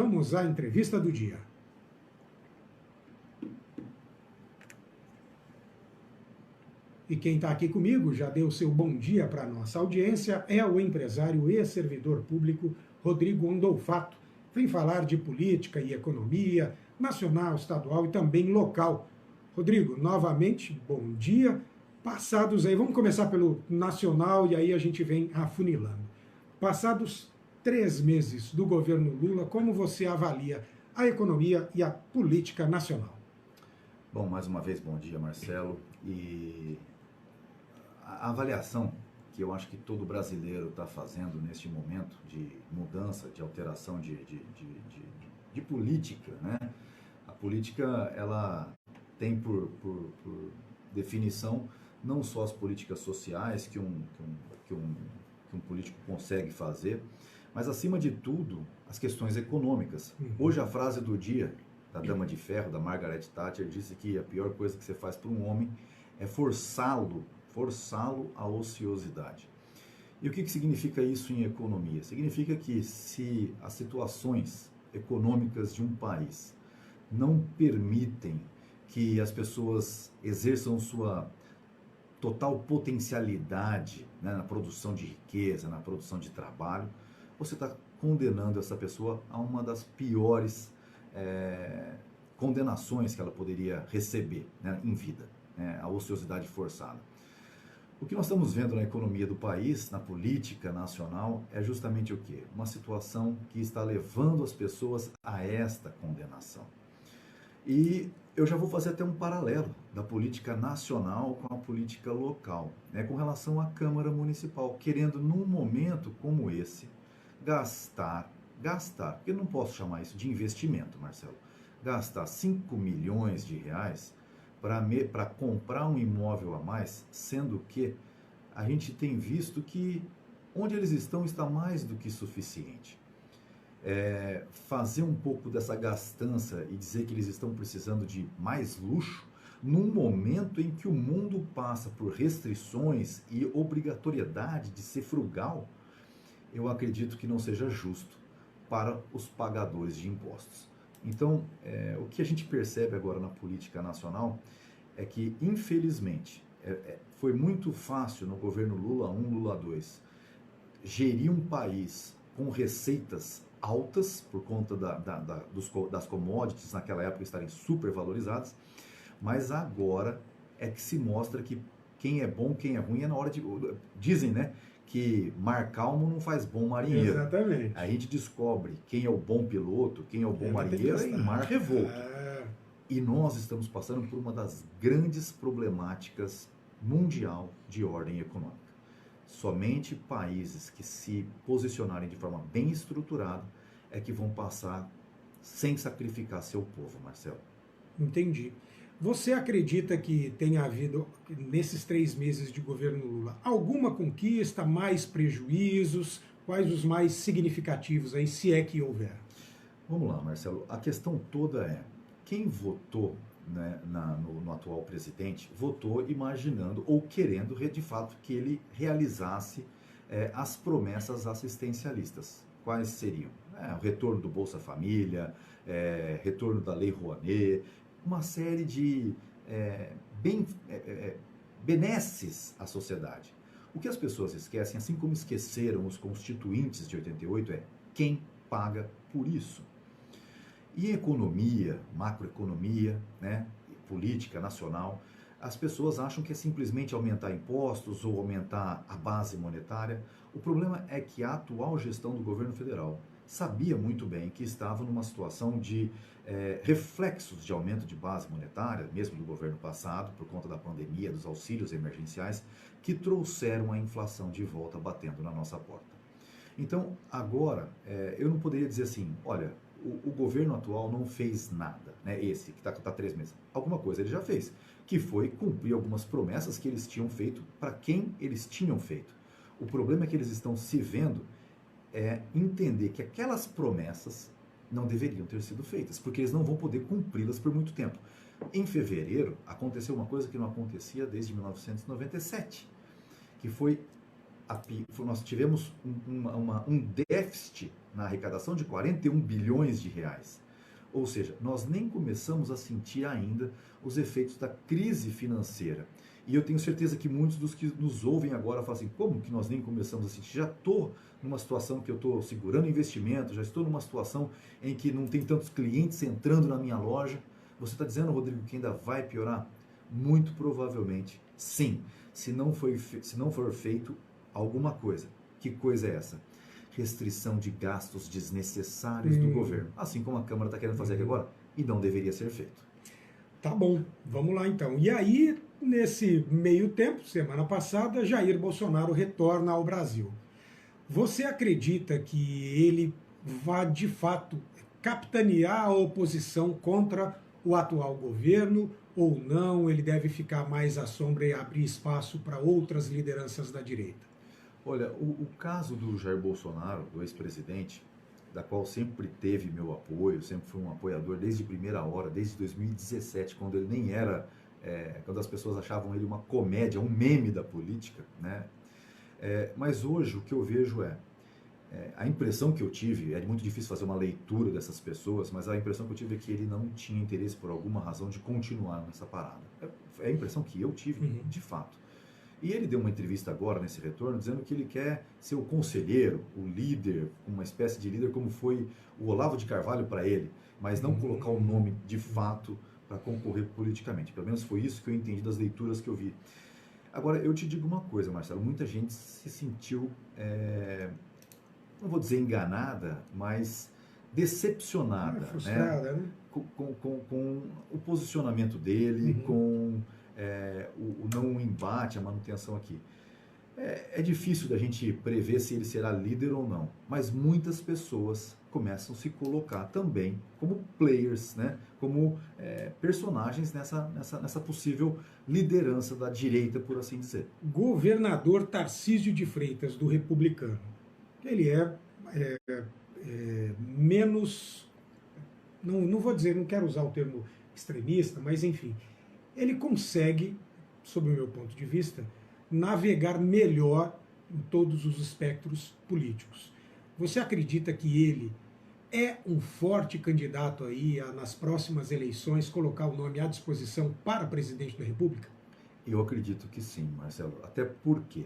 Vamos à entrevista do dia. E quem está aqui comigo, já deu seu bom dia para a nossa audiência, é o empresário e servidor público Rodrigo Ondolfato. Vem falar de política e economia, nacional, estadual e também local. Rodrigo, novamente, bom dia. Passados aí, vamos começar pelo nacional e aí a gente vem afunilando. Passados 3 meses do governo Lula, como você avalia a economia e a política nacional? Bom, mais uma vez, bom dia, Marcelo. E a avaliação que eu acho que todo brasileiro está fazendo neste momento de mudança, de alteração de política, né? A política, ela tem por definição não só as políticas sociais que um político consegue fazer, mas, acima de tudo, as questões econômicas. Hoje, a frase do dia da Dama de Ferro, da Margaret Thatcher, disse que a pior coisa que você faz para um homem é forçá-lo à ociosidade. E o que significa isso em economia? Significa que se as situações econômicas de um país não permitem que as pessoas exerçam sua total potencialidade, né, na produção de riqueza, na produção de trabalho, você está condenando essa pessoa a uma das piores condenações que ela poderia receber, né, em vida, né, a ociosidade forçada. O que nós estamos vendo na economia do país, na política nacional, é justamente o quê? Uma situação que está levando as pessoas a esta condenação. E eu já vou fazer até um paralelo da política nacional com a política local, né, com relação à Câmara Municipal, querendo, num momento como esse, gastar, porque eu não posso chamar isso de investimento, Marcelo, gastar 5 milhões de reais para comprar um imóvel a mais, sendo que a gente tem visto que onde eles estão está mais do que suficiente. Fazer um pouco dessa gastança e dizer que eles estão precisando de mais luxo, num momento em que o mundo passa por restrições e obrigatoriedade de ser frugal, eu acredito que não seja justo para os pagadores de impostos. Então, o que a gente percebe agora na política nacional é que, infelizmente, foi muito fácil no governo Lula 1, Lula 2, gerir um país com receitas altas, por conta das commodities naquela época estarem super valorizadas, mas agora é que se mostra que quem é bom, quem é ruim é na hora de... Dizem, né, que mar calmo não faz bom marinheiro. Exatamente. A gente descobre quem é o bom piloto, quem é o bom marinheiro em mar revolto. E nós estamos passando por uma das grandes problemáticas mundial de ordem econômica. Somente países que se posicionarem de forma bem estruturada é que vão passar sem sacrificar seu povo, Marcelo. Entendi. Você acredita que tenha havido, nesses 3 meses de governo Lula, alguma conquista, mais prejuízos? Quais os mais significativos aí, se é que houver? Vamos lá, Marcelo. A questão toda é, quem votou, né, no atual presidente, votou imaginando ou querendo, de fato, que ele realizasse as promessas assistencialistas. Quais seriam? O retorno do Bolsa Família, retorno da Lei Rouanet, uma série de benesses à sociedade. O que as pessoas esquecem, assim como esqueceram os constituintes de 88, é quem paga por isso. E economia, macroeconomia, né, política nacional, as pessoas acham que é simplesmente aumentar impostos ou aumentar a base monetária. O problema é que a atual gestão do governo federal sabia muito bem que estava numa situação de reflexos de aumento de base monetária, mesmo do governo passado, por conta da pandemia, dos auxílios emergenciais, que trouxeram a inflação de volta batendo na nossa porta. Então, agora, eu não poderia dizer assim, olha, o governo atual não fez nada, né? Esse que está 3 meses. Alguma coisa ele já fez, que foi cumprir algumas promessas que eles tinham feito para quem eles tinham feito. O problema é que eles estão se vendo entender que aquelas promessas não deveriam ter sido feitas, porque eles não vão poder cumpri-las por muito tempo. Em fevereiro, aconteceu uma coisa que não acontecia desde 1997, que foi nós tivemos um déficit na arrecadação de 41 bilhões de reais. Ou seja, nós nem começamos a sentir ainda os efeitos da crise financeira. E eu tenho certeza que muitos dos que nos ouvem agora falam assim, como que nós nem começamos a sentir? Já estou numa situação que eu estou segurando investimento, já estou numa situação em que não tem tantos clientes entrando na minha loja. Você está dizendo, Rodrigo, que ainda vai piorar? Muito provavelmente, sim, se não for feito alguma coisa. Que coisa é essa? Restrição de gastos desnecessários do governo, assim como a Câmara está querendo fazer aqui agora, e não deveria ser feito. Tá bom, vamos lá então. E aí, nesse meio tempo, semana passada, Jair Bolsonaro retorna ao Brasil. Você acredita que ele vá, de fato, capitanear a oposição contra o atual governo ou não? Ele deve ficar mais à sombra e abrir espaço para outras lideranças da direita? Olha, o caso do Jair Bolsonaro, do ex-presidente, da qual sempre teve meu apoio, sempre fui um apoiador desde primeira hora, desde 2017, quando ele nem era, quando as pessoas achavam ele uma comédia, um meme da política, né? Mas hoje o que eu vejo a impressão que eu tive, é muito difícil fazer uma leitura dessas pessoas, mas a impressão que eu tive é que ele não tinha interesse por alguma razão de continuar nessa parada. É a impressão que eu tive, de fato. E ele deu uma entrevista agora, nesse retorno, dizendo que ele quer ser o conselheiro, o líder, uma espécie de líder como foi o Olavo de Carvalho para ele, mas não colocar o nome de fato para concorrer politicamente. Pelo menos foi isso que eu entendi das leituras que eu vi. Agora, eu te digo uma coisa, Marcelo, muita gente se sentiu, não vou dizer enganada, mas decepcionada, frustrada, né? Com o posicionamento dele, com o não embate, a manutenção aqui. É difícil da gente prever se ele será líder ou não, mas muitas pessoas começam a se colocar também como players, né? Como personagens nessa possível liderança da direita, por assim dizer. Governador Tarcísio de Freitas, do Republicano. Ele menos, não vou dizer, não quero usar o termo extremista, mas enfim, ele consegue, sob o meu ponto de vista, navegar melhor em todos os espectros políticos. Você acredita que ele é um forte candidato aí a, nas próximas eleições, colocar o nome à disposição para presidente da República? Eu acredito que sim, Marcelo. Até porque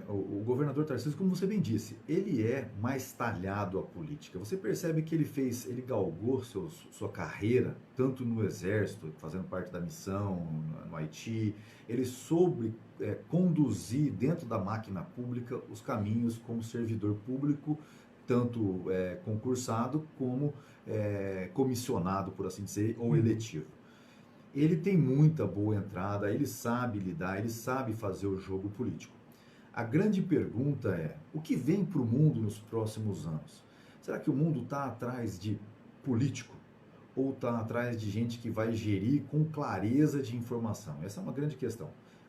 o governador Tarcísio, como você bem disse, ele é mais talhado à política. Você percebe que ele galgou sua carreira, tanto no Exército, fazendo parte da missão no Haiti, ele soube conduzir dentro da máquina pública os caminhos como servidor público, tanto concursado como comissionado, por assim dizer, ou eletivo. Ele tem muita boa entrada, ele sabe lidar, ele sabe fazer o jogo político. A grande pergunta é, o que vem para o mundo nos próximos anos? Será que o mundo está atrás de político? Ou está atrás de gente que vai gerir com clareza de informação? Essa é uma grande questão.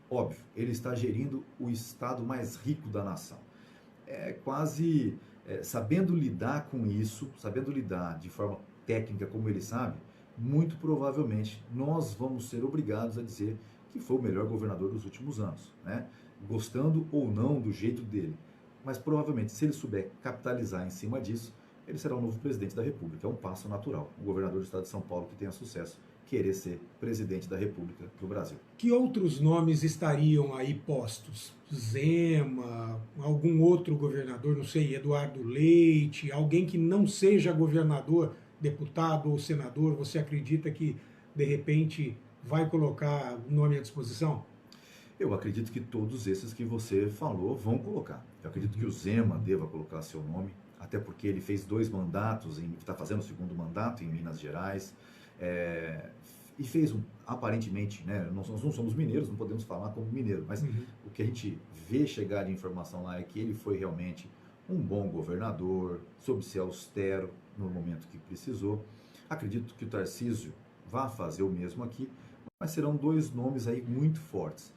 Óbvio, ele está gerindo o estado mais rico da nação. Sabendo lidar com isso, sabendo lidar de forma técnica como ele sabe, muito provavelmente nós vamos ser obrigados a dizer que foi o melhor governador dos últimos anos, né? Gostando ou não do jeito dele. Mas provavelmente, se ele souber capitalizar em cima disso, ele será o novo presidente da República. É um passo natural. O governador do estado de São Paulo, que tenha sucesso, querer ser presidente da República do Brasil. Que outros nomes estariam aí postos? Zema, algum outro governador, não sei, Eduardo Leite, alguém que não seja governador, deputado ou senador, você acredita que, de repente, vai colocar o nome à disposição? Eu acredito que todos esses que você falou vão colocar. Eu acredito que o Zema deva colocar seu nome, até porque ele fez 2 mandatos, está fazendo o 2º mandato em Minas Gerais, e fez, aparentemente, né, nós não somos mineiros, não podemos falar como mineiro, mas o que a gente vê chegar de informação lá é que ele foi realmente um bom governador, soube ser austero no momento que precisou. Acredito que o Tarcísio vá fazer o mesmo aqui, mas serão 2 nomes aí muito fortes.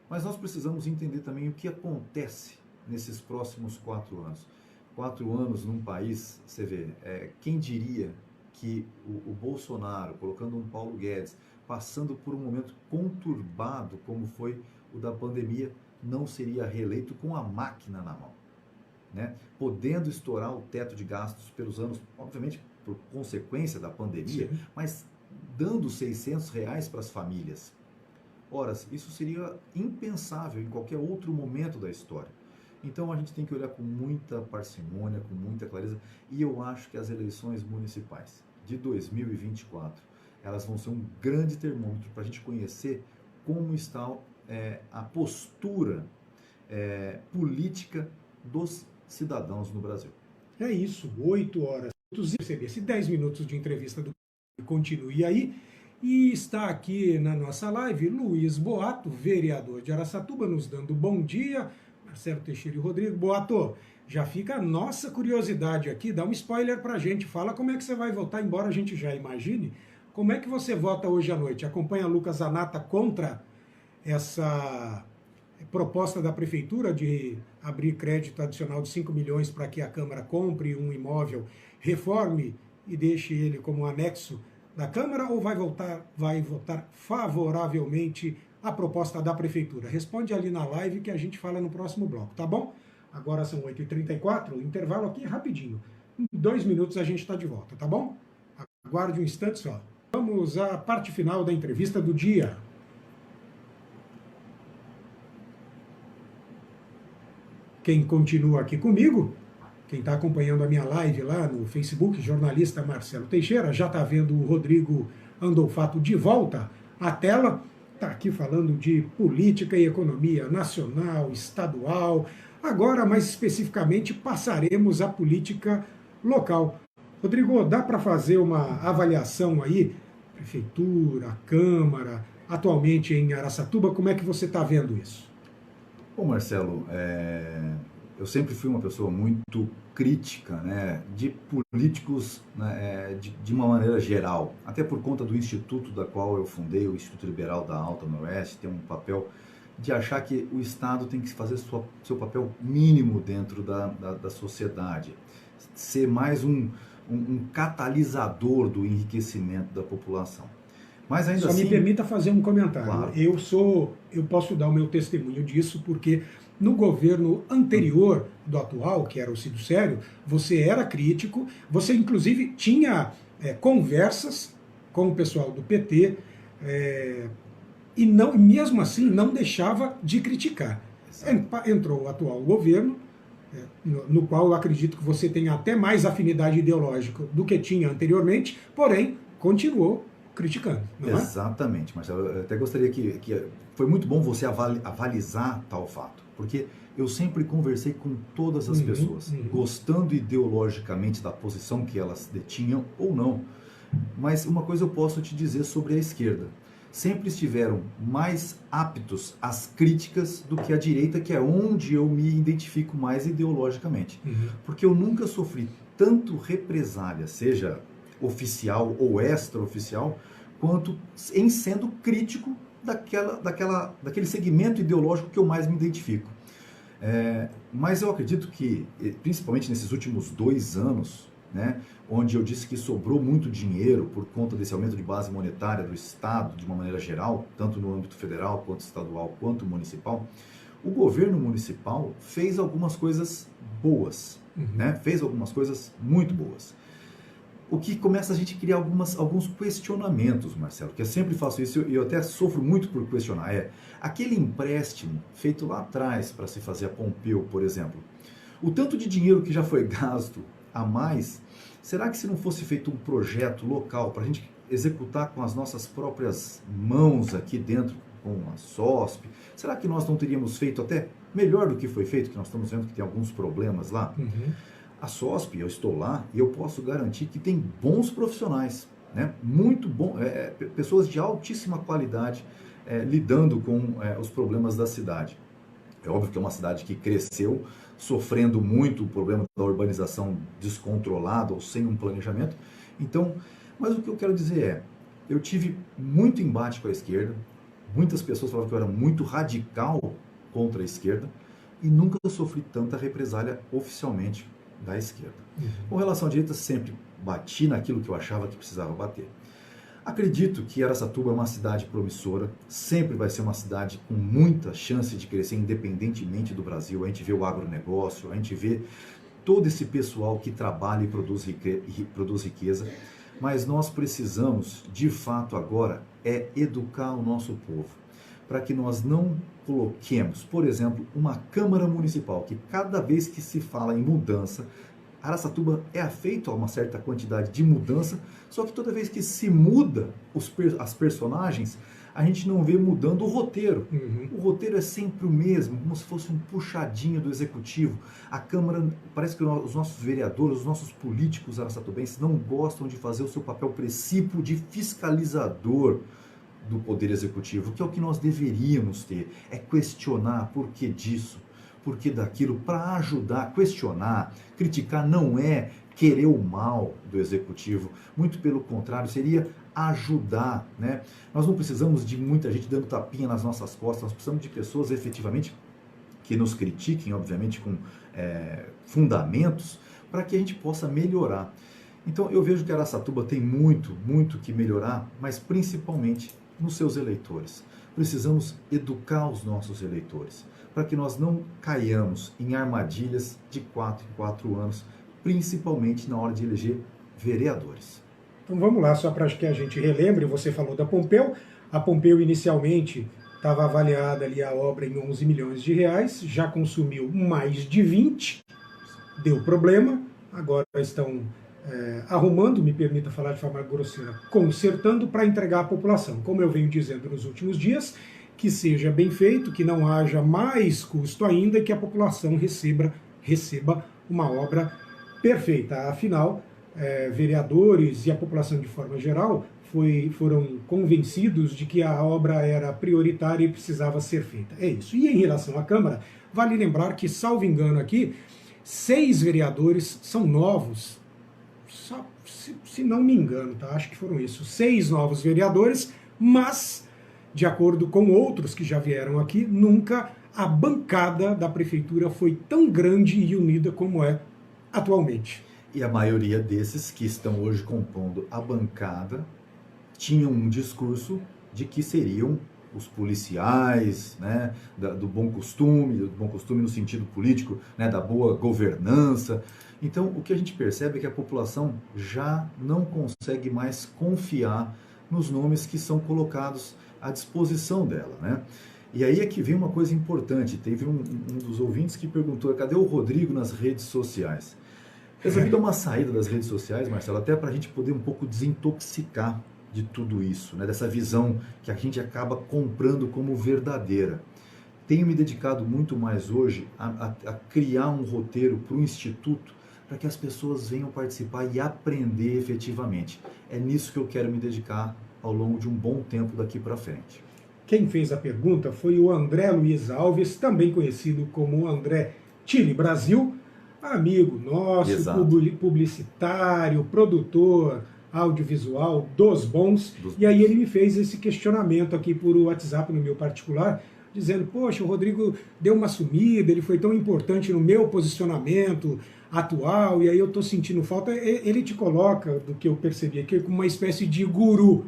Mas nós precisamos entender também o que acontece nesses próximos 4 anos. 4 anos num país, você vê, quem diria que o Bolsonaro, colocando um Paulo Guedes, passando por um momento conturbado como foi o da pandemia, não seria reeleito com a máquina na mão, né? Podendo estourar o teto de gastos pelos anos, obviamente por consequência da pandemia, Sim. mas dando R$ 600 para as famílias. Ora, isso seria impensável em qualquer outro momento da história. Então a gente tem que olhar com muita parcimônia, com muita clareza, e eu acho que as eleições municipais de 2024, elas vão ser um grande termômetro para a gente conhecer como está a postura política dos cidadãos no Brasil. É isso, 8 horas. Receber-se 10 minutos de entrevista do Continue Aí. E está aqui na nossa live Luiz Boato, vereador de Araçatuba, nos dando bom dia. Marcelo Teixeira e Rodrigo. Boato, já fica a nossa curiosidade aqui, dá um spoiler pra gente, fala como é que você vai votar, embora a gente já imagine. Como é que você vota hoje à noite? Acompanha Lucas Zanata contra essa proposta da Prefeitura de abrir crédito adicional de 5 milhões para que a Câmara compre um imóvel, reforme e deixe ele como anexo da Câmara, ou vai votar favoravelmente a proposta da Prefeitura? Responde ali na live que a gente fala no próximo bloco, tá bom? Agora são 8h34, intervalo aqui rapidinho. Em 2 minutos a gente está de volta, tá bom? Aguarde um instante só. Vamos à parte final da entrevista do dia. Quem continua aqui comigo, quem está acompanhando a minha live lá no Facebook, jornalista Marcelo Teixeira, já está vendo o Rodrigo Andolfato de volta à tela, está aqui falando de política e economia nacional, estadual. Agora, mais especificamente, passaremos à política local. Rodrigo, dá para fazer uma avaliação aí, Prefeitura, Câmara, atualmente em Araçatuba, como é que você está vendo isso? Bom, Marcelo, eu sempre fui uma pessoa muito crítica, né, de políticos, né, de uma maneira geral, até por conta do instituto da qual eu fundei, o Instituto Liberal da Alta Noroeste, tem um papel de achar que o Estado tem que fazer seu papel mínimo dentro da sociedade, ser mais um catalisador do enriquecimento da população. Mas ainda assim, me permita fazer um comentário. Claro. Eu posso dar o meu testemunho disso, porque no governo anterior do atual, que era o Cid Sério, você era crítico, você inclusive tinha conversas com o pessoal do PT, e não, mesmo assim não deixava de criticar. Entrou o atual governo, no qual eu acredito que você tem até mais afinidade ideológica do que tinha anteriormente, porém continuou criticando, não é? Exatamente, Marcelo. Eu até gostaria que foi muito bom você avalizar tal fato, porque eu sempre conversei com todas as pessoas, gostando ideologicamente da posição que elas detinham ou não. Mas uma coisa eu posso te dizer sobre a esquerda. Sempre estiveram mais aptos às críticas do que a direita, que é onde eu me identifico mais ideologicamente. Porque eu nunca sofri tanto represália, seja oficial ou extraoficial, quanto em sendo crítico daquele segmento ideológico que eu mais me identifico. Mas eu acredito que, principalmente nesses últimos 2 anos, né, onde eu disse que sobrou muito dinheiro por conta desse aumento de base monetária do Estado, de uma maneira geral, tanto no âmbito federal, quanto estadual, quanto municipal, o governo municipal fez algumas coisas boas, né? Fez algumas coisas muito boas. O que começa a gente criar alguns questionamentos, Marcelo, que eu sempre faço isso e eu até sofro muito por questionar. Aquele empréstimo feito lá atrás para se fazer a Pompeu, por exemplo, o tanto de dinheiro que já foi gasto a mais, será que se não fosse feito um projeto local para a gente executar com as nossas próprias mãos aqui dentro, com a SOSP, será que nós não teríamos feito até melhor do que foi feito, que nós estamos vendo que tem alguns problemas lá? A SOSP, eu estou lá e eu posso garantir que tem bons profissionais, né? Muito bom, pessoas de altíssima qualidade lidando com os problemas da cidade. É óbvio que é uma cidade que cresceu, sofrendo muito o problema da urbanização descontrolada ou sem um planejamento. Então, mas o que eu quero dizer eu tive muito embate com a esquerda, muitas pessoas falavam que eu era muito radical contra a esquerda e nunca sofri tanta represália oficialmente da esquerda. Com relação à direita, sempre bati naquilo que eu achava que precisava bater. Acredito que Araçatuba é uma cidade promissora, sempre vai ser uma cidade com muita chance de crescer independentemente do Brasil. A gente vê o agronegócio, a gente vê todo esse pessoal que trabalha e produz riqueza, mas nós precisamos, de fato agora, educar o nosso povo, para que nós não coloquemos, por exemplo, uma Câmara Municipal, que cada vez que se fala em mudança, Araçatuba é afeito a uma certa quantidade de mudança, só que toda vez que se muda as personagens, a gente não vê mudando o roteiro. O roteiro é sempre o mesmo, como se fosse um puxadinho do executivo. A Câmara, parece que os nossos vereadores, os nossos políticos araçatubenses não gostam de fazer o seu papel precípio de fiscalizador do Poder Executivo, que é o que nós deveríamos ter, é questionar por que disso, por que daquilo, para ajudar, questionar, criticar não é querer o mal do Executivo, muito pelo contrário, seria ajudar, né? Nós não precisamos de muita gente dando tapinha nas nossas costas, nós precisamos de pessoas efetivamente que nos critiquem, obviamente com fundamentos, para que a gente possa melhorar. Então eu vejo que Araçatuba tem muito que melhorar, mas principalmente nos seus eleitores. Precisamos educar os nossos eleitores, para que nós não caiamos em armadilhas de 4 em 4 anos, principalmente na hora de eleger vereadores. Então vamos lá, só para que a gente relembre, você falou da Pompeu. A Pompeu inicialmente estava avaliada ali a obra em 11 milhões de reais, já consumiu mais de 20, deu problema, agora estão arrumando, me permita falar de forma grosseira, consertando para entregar à população. Como eu venho dizendo nos últimos dias, que seja bem feito, que não haja mais custo ainda e que a população receba uma obra perfeita. Afinal, vereadores e a população de forma geral foram convencidos de que a obra era prioritária e precisava ser feita. É isso. E em relação à Câmara, vale lembrar que, salvo engano aqui, 6 vereadores são novos, só, se não me engano, tá? Acho que foram isso, 6 novos vereadores, mas, de acordo com outros que já vieram aqui, nunca a bancada da prefeitura foi tão grande e unida como é atualmente. E a maioria desses que estão hoje compondo a bancada tinham um discurso de que seriam os policiais, né, do bom costume no sentido político, né, da boa governança. Então, o que a gente percebe é que a população já não consegue mais confiar nos nomes que são colocados à disposição dela, né? E aí é que vem uma coisa importante. Teve um dos ouvintes que perguntou: cadê o Rodrigo nas redes sociais? Resolvi dar uma saída das redes sociais, Marcelo, até para a gente poder um pouco desintoxicar de tudo isso, né? Dessa visão que a gente acaba comprando como verdadeira. Tenho me dedicado muito mais hoje a criar um roteiro para o Instituto, para que as pessoas venham participar e aprender efetivamente. É nisso que eu quero me dedicar ao longo de um bom tempo daqui para frente. Quem fez a pergunta foi o André Luiz Alves, também conhecido como André Chile Brasil, amigo nosso, publicitário, produtor audiovisual dos bons. E aí ele me fez esse questionamento aqui por WhatsApp no meu particular, dizendo: poxa, o Rodrigo deu uma sumida, ele foi tão importante no meu posicionamento atual, e aí eu estou sentindo falta. Ele te coloca, do que eu percebi aqui, como uma espécie de guru,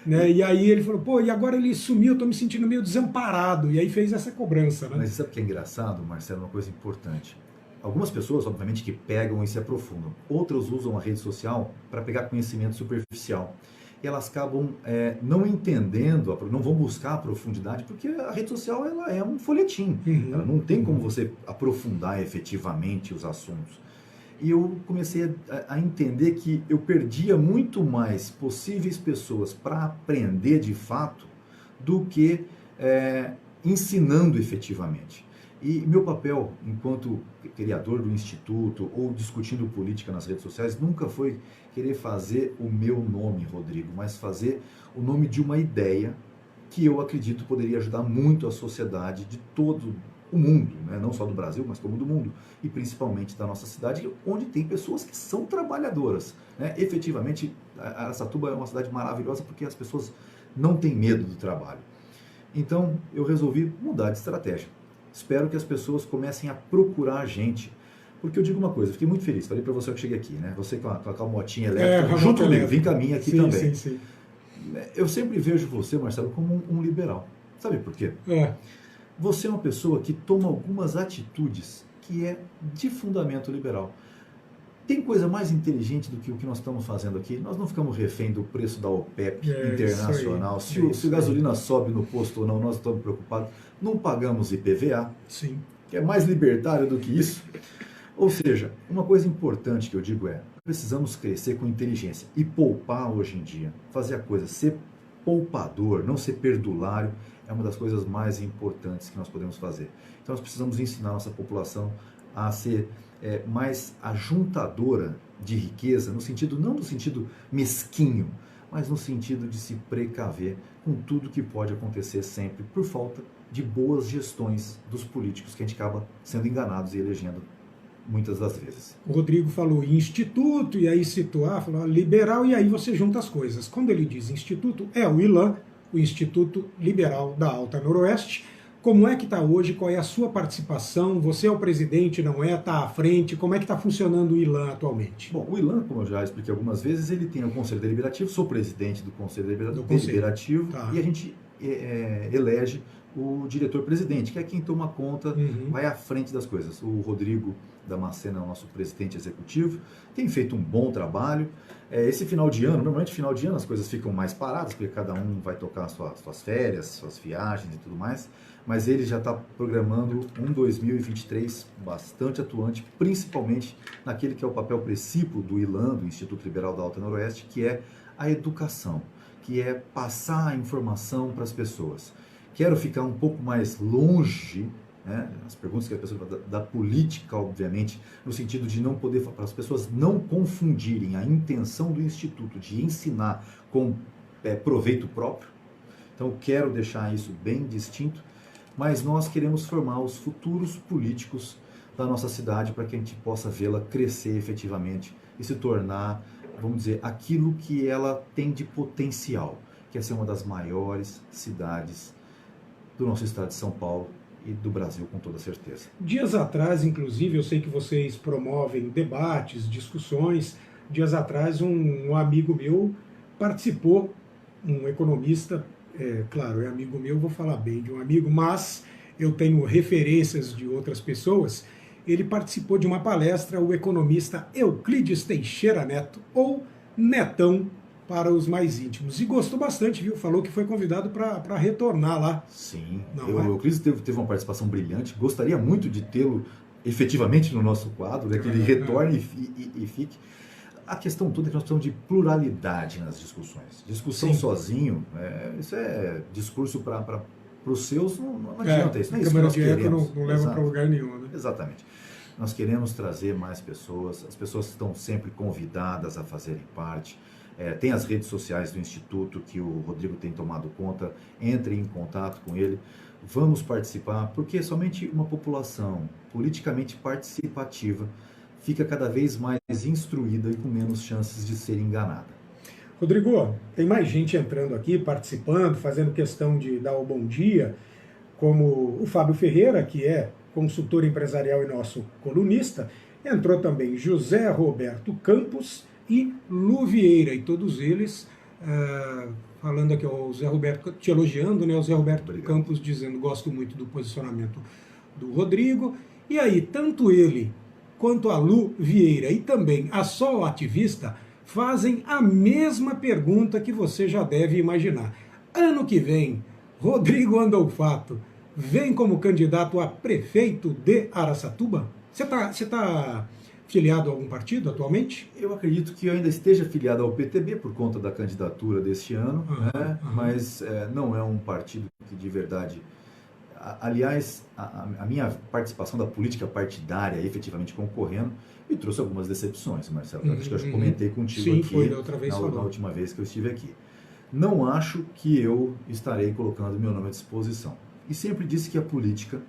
né? E aí ele falou: pô, e agora ele sumiu, eu estou me sentindo meio desamparado, e aí fez essa cobrança, né? Mas sabe o que é engraçado, Marcelo? Uma coisa importante. Algumas pessoas, obviamente, que pegam e se aprofundam. Outras usam a rede social para pegar conhecimento superficial. E elas acabam não entendendo, não vão buscar a profundidade, porque a rede social ela é um folhetim. Ela não tem como você aprofundar efetivamente os assuntos. E eu comecei a entender que eu perdia muito mais possíveis pessoas para aprender de fato do que ensinando efetivamente. E meu papel, enquanto criador do Instituto ou discutindo política nas redes sociais, nunca foi querer fazer o meu nome, Rodrigo, mas fazer o nome de uma ideia que eu acredito poderia ajudar muito a sociedade de todo o mundo, né? Não só do Brasil, mas como do mundo, e principalmente da nossa cidade, onde tem pessoas que são trabalhadoras, né? Efetivamente, Araçatuba é uma cidade maravilhosa porque as pessoas não têm medo do trabalho. Então, eu resolvi mudar de estratégia. Espero que as pessoas comecem a procurar a gente. Porque eu digo uma coisa, eu fiquei muito feliz, falei para você que cheguei aqui, né? Você com a motinha elétrica, junto comigo, vem caminho aqui também. Sim. Eu sempre vejo você, Marcelo, como um liberal. Sabe por quê? Você é uma pessoa que toma algumas atitudes que é de fundamento liberal. Tem coisa mais inteligente do que o que nós estamos fazendo aqui? Nós não ficamos refém do preço da OPEP internacional. Se a gasolina sobe no posto ou não, nós estamos preocupados. Não pagamos IPVA, Sim. que é mais libertário do que isso. Ou seja, uma coisa importante que eu digo é, precisamos crescer com inteligência e poupar hoje em dia. Fazer a coisa, ser poupador, não ser perdulário, é uma das coisas mais importantes que nós podemos fazer. Então nós precisamos ensinar a nossa população a ser mais ajuntadora de riqueza, no sentido, não no sentido mesquinho, mas no sentido de se precaver com tudo que pode acontecer sempre por falta de boas gestões dos políticos, que a gente acaba sendo enganados e elegendo muitas das vezes. O Rodrigo falou instituto, e aí citou, falou liberal, e aí você junta as coisas. Quando ele diz instituto, é o ILAN, o Instituto Liberal da Alta Noroeste. Como é que está hoje? Qual é a sua participação? Você é o presidente, não é? Está à frente? Como é que está funcionando o ILAN atualmente? Bom, o ILAN, como eu já expliquei algumas vezes, ele tem o Conselho Deliberativo, sou presidente do Conselho Deliberativo, tá. E a gente elege o diretor-presidente, que é quem toma conta, vai à frente das coisas. O Rodrigo Damasceno é o nosso presidente executivo, tem feito um bom trabalho. Esse final de ano, normalmente final de ano as coisas ficam mais paradas, porque cada um vai tocar suas férias, suas viagens e tudo mais, mas ele já está programando um 2023 bastante atuante, principalmente naquele que é o papel principal do ILAN, do Instituto Liberal da Alta Noroeste, que é a educação, que é passar a informação para as pessoas. Quero ficar um pouco mais longe, as perguntas que a pessoa da política, obviamente, no sentido de não poder, para as pessoas não confundirem a intenção do Instituto de ensinar com proveito próprio. Então, quero deixar isso bem distinto, mas nós queremos formar os futuros políticos da nossa cidade para que a gente possa vê-la crescer efetivamente e se tornar, vamos dizer, aquilo que ela tem de potencial, que é ser uma das maiores cidades do nosso estado de São Paulo e do Brasil, com toda certeza. Dias atrás, inclusive, eu sei que vocês promovem debates, discussões. Dias atrás, um amigo meu participou, um economista, claro, é amigo meu, vou falar bem de um amigo, mas eu tenho referências de outras pessoas. Ele participou de uma palestra, o economista Euclides Teixeira Neto, ou Netão, para os mais íntimos. E gostou bastante, viu? Falou que foi convidado para retornar lá. Sim, o Euclides teve uma participação brilhante. Gostaria muito de tê-lo efetivamente no nosso quadro, que ele retorne e fique. A questão toda é que nós precisamos de pluralidade nas discussões. Discussão sozinho, isso é discurso para os seus, não adianta isso. Não é isso que nós queremos. Não leva para lugar nenhum. Né? Exatamente. Nós queremos trazer mais pessoas, as pessoas estão sempre convidadas a fazerem parte. Tem as redes sociais do Instituto que o Rodrigo tem tomado conta, entre em contato com ele, vamos participar, porque somente uma população politicamente participativa fica cada vez mais instruída e com menos chances de ser enganada. Rodrigo, tem mais gente entrando aqui, participando, fazendo questão de dar o bom dia, como o Fábio Ferreira, que é consultor empresarial e nosso colunista, entrou também José Roberto Campos e Lu Vieira, e todos eles falando aqui, o Zé Roberto te elogiando, né? O Zé Roberto Campos dizendo, gosto muito do posicionamento do Rodrigo, e aí, tanto ele quanto a Lu Vieira e também a Sol Ativista fazem a mesma pergunta que você já deve imaginar. Ano que vem, Rodrigo Andolfato vem como candidato a prefeito de Araçatuba? Você tá filiado a algum partido atualmente? Eu acredito que eu ainda esteja filiado ao PTB por conta da candidatura deste ano, mas não é um partido que de verdade... Aliás, a minha participação da política partidária, efetivamente concorrendo, me trouxe algumas decepções, Marcelo. Acho que eu já comentei contigo aqui, foi, da outra vez na última vez que eu estive aqui. Não acho que eu estarei colocando meu nome à disposição. E sempre disse que a política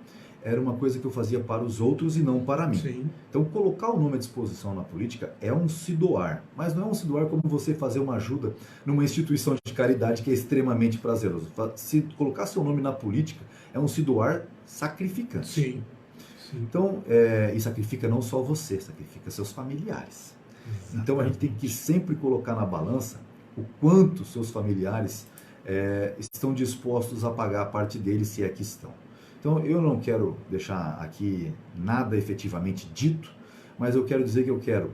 era uma coisa que eu fazia para os outros e não para mim. Sim. Então, colocar o nome à disposição na política é um se doar, mas não é um se doar como você fazer uma ajuda numa instituição de caridade que é extremamente prazeroso. Se colocar seu nome na política, é um se doar sacrificante. Sim. Então, e sacrifica não só você, sacrifica seus familiares. Exatamente. Então, a gente tem que sempre colocar na balança o quanto seus familiares estão dispostos a pagar a parte deles, se é que estão. Então, eu não quero deixar aqui nada efetivamente dito, mas eu quero dizer que eu quero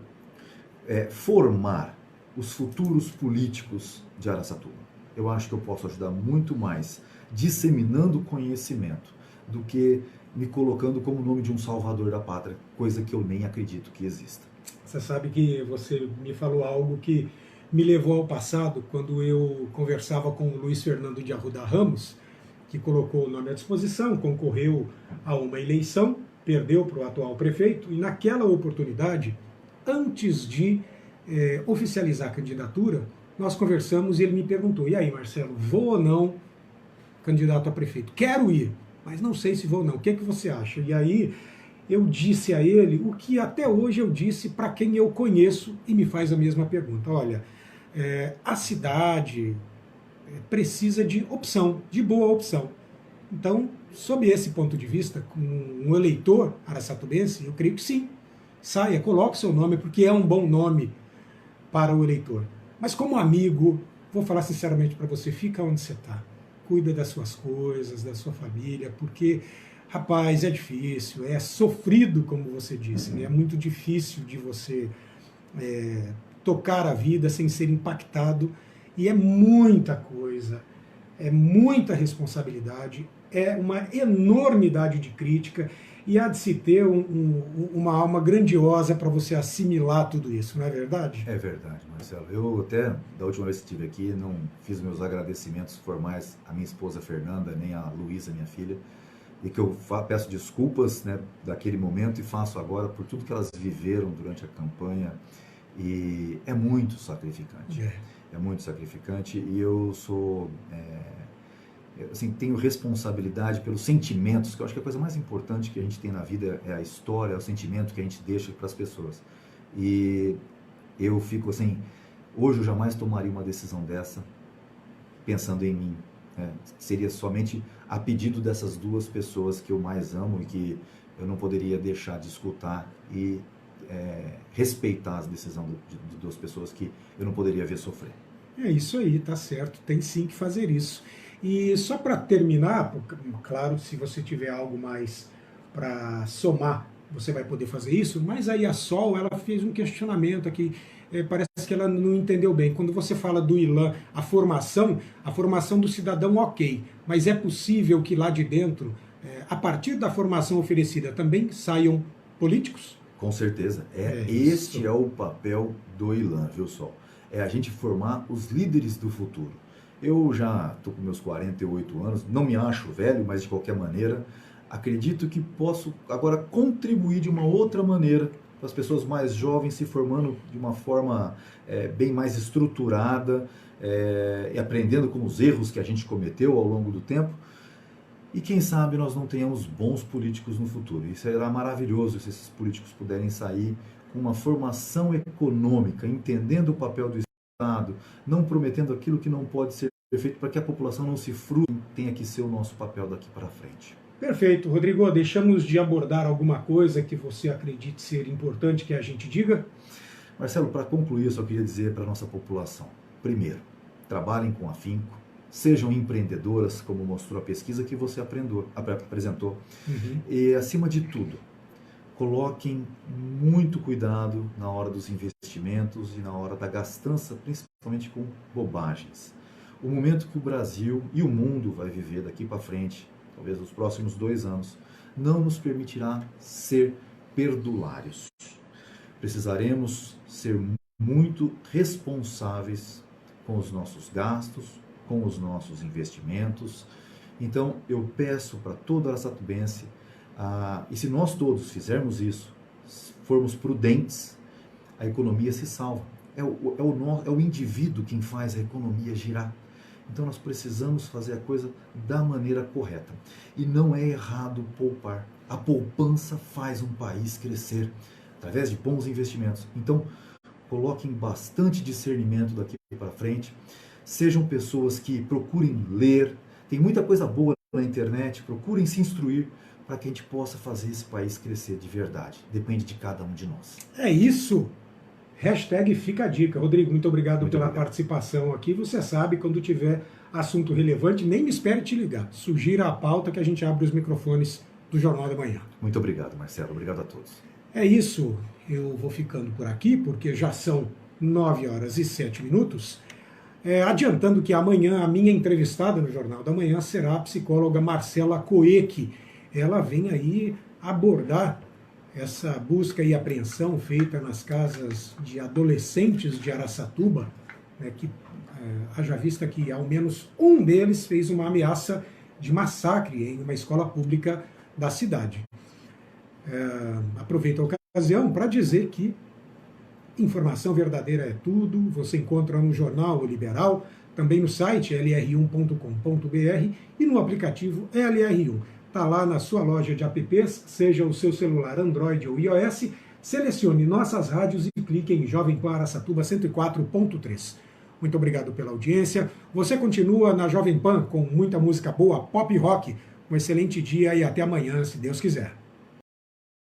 formar os futuros políticos de Araçatuba. Eu acho que eu posso ajudar muito mais disseminando conhecimento do que me colocando como nome de um salvador da pátria, coisa que eu nem acredito que exista. Você sabe que você me falou algo que me levou ao passado, quando eu conversava com o Luiz Fernando de Arruda Ramos, que colocou o nome à disposição, concorreu a uma eleição, perdeu para o atual prefeito, e naquela oportunidade, antes de oficializar a candidatura, nós conversamos e ele me perguntou: e aí, Marcelo, vou ou não candidato a prefeito? Quero ir, mas não sei se vou ou não. O que você acha? E aí eu disse a ele o que até hoje eu disse para quem eu conheço e me faz a mesma pergunta. Olha, a cidade precisa de opção, de boa opção. Então, sob esse ponto de vista, com um eleitor araçatubense, eu creio que sim. Saia, coloque seu nome, porque é um bom nome para o eleitor. Mas como amigo, vou falar sinceramente para você, fica onde você está. Cuida das suas coisas, da sua família, porque, rapaz, é difícil, é sofrido, como você disse, né? É muito difícil de você tocar a vida sem ser impactado, e é muita coisa, é muita responsabilidade, é uma enormidade de crítica, e há de se ter uma alma grandiosa para você assimilar tudo isso, não é verdade? É verdade, Marcelo. Eu até, da última vez que estive aqui, não fiz meus agradecimentos formais à minha esposa Fernanda, nem à Luísa, minha filha, e que eu peço desculpas, né, daquele momento, e faço agora por tudo que elas viveram durante a campanha, e é muito sacrificante. É muito sacrificante, e eu sou... assim, tenho responsabilidade pelos sentimentos, que eu acho que a coisa mais importante que a gente tem na vida é a história, é o sentimento que a gente deixa para as pessoas. E eu fico assim, hoje eu jamais tomaria uma decisão dessa pensando em mim. Seria somente a pedido dessas duas pessoas que eu mais amo e que eu não poderia deixar de escutar e respeitar as decisões de duas pessoas que eu não poderia ver sofrer. É isso aí, tá certo, tem sim que fazer isso. E só para terminar, claro, se você tiver algo mais para somar, você vai poder fazer isso, mas aí a Sol, ela fez um questionamento aqui, parece que ela não entendeu bem. Quando você fala do ILAN, a formação do cidadão, ok, mas é possível que lá de dentro, a partir da formação oferecida, também saiam políticos? Com certeza, este é o papel do ILAN, viu, Sol? É a gente formar os líderes do futuro. Eu já estou com meus 48 anos, não me acho velho, mas de qualquer maneira, acredito que posso agora contribuir de uma outra maneira para as pessoas mais jovens se formando de uma forma bem mais estruturada e aprendendo com os erros que a gente cometeu ao longo do tempo. E quem sabe nós não tenhamos bons políticos no futuro. E será maravilhoso se esses políticos puderem sair com uma formação econômica, entendendo o papel do Estado, não prometendo aquilo que não pode ser feito, para que a população não se frustre, tenha que ser o nosso papel daqui para frente. Perfeito. Rodrigo, deixamos de abordar alguma coisa que você acredite ser importante que a gente diga? Marcelo, para concluir, eu só queria dizer para a nossa população, primeiro, trabalhem com afinco, sejam empreendedoras, como mostrou a pesquisa que você apresentou, e, acima de tudo, coloquem muito cuidado na hora dos investimentos e na hora da gastança, principalmente com bobagens. O momento que o Brasil e o mundo vai viver daqui para frente, talvez nos próximos 2 anos, não nos permitirá ser perdulários. Precisaremos ser muito responsáveis com os nossos gastos, com os nossos investimentos. Então, eu peço para toda a araçatubense, e se nós todos fizermos isso, formos prudentes, a economia se salva. É o indivíduo quem faz a economia girar. Então nós precisamos fazer a coisa da maneira correta. E não é errado poupar. A poupança faz um país crescer, através de bons investimentos. Então, coloquem bastante discernimento daqui para frente. Sejam pessoas que procurem ler. Tem muita coisa boa na internet. Procurem se instruir para que a gente possa fazer esse país crescer de verdade. Depende de cada um de nós. É isso. Hashtag fica a dica. Rodrigo, muito obrigado Muito pela obrigado. participação aqui. Você sabe, quando tiver assunto relevante, nem me espere te ligar. Sugira a pauta que a gente abre os microfones do Jornal da Manhã. Muito obrigado, Marcelo. Obrigado a todos. É isso. Eu vou ficando por aqui, porque já são 9h07. Adiantando que amanhã a minha entrevistada no Jornal da Manhã será a psicóloga Marcela Coeck. Ela vem aí abordar essa busca e apreensão feita nas casas de adolescentes de Araçatuba, né, que haja vista que ao menos um deles fez uma ameaça de massacre em uma escola pública da cidade. Aproveito a ocasião para dizer que informação verdadeira é tudo, você encontra no Jornal O Liberal, também no site lr1.com.br e no aplicativo LR1. Está lá na sua loja de apps, seja o seu celular Android ou iOS, selecione nossas rádios e clique em Jovem Pan Araçatuba 104.3. Muito obrigado pela audiência. Você continua na Jovem Pan com muita música boa, pop rock. Um excelente dia e até amanhã, se Deus quiser.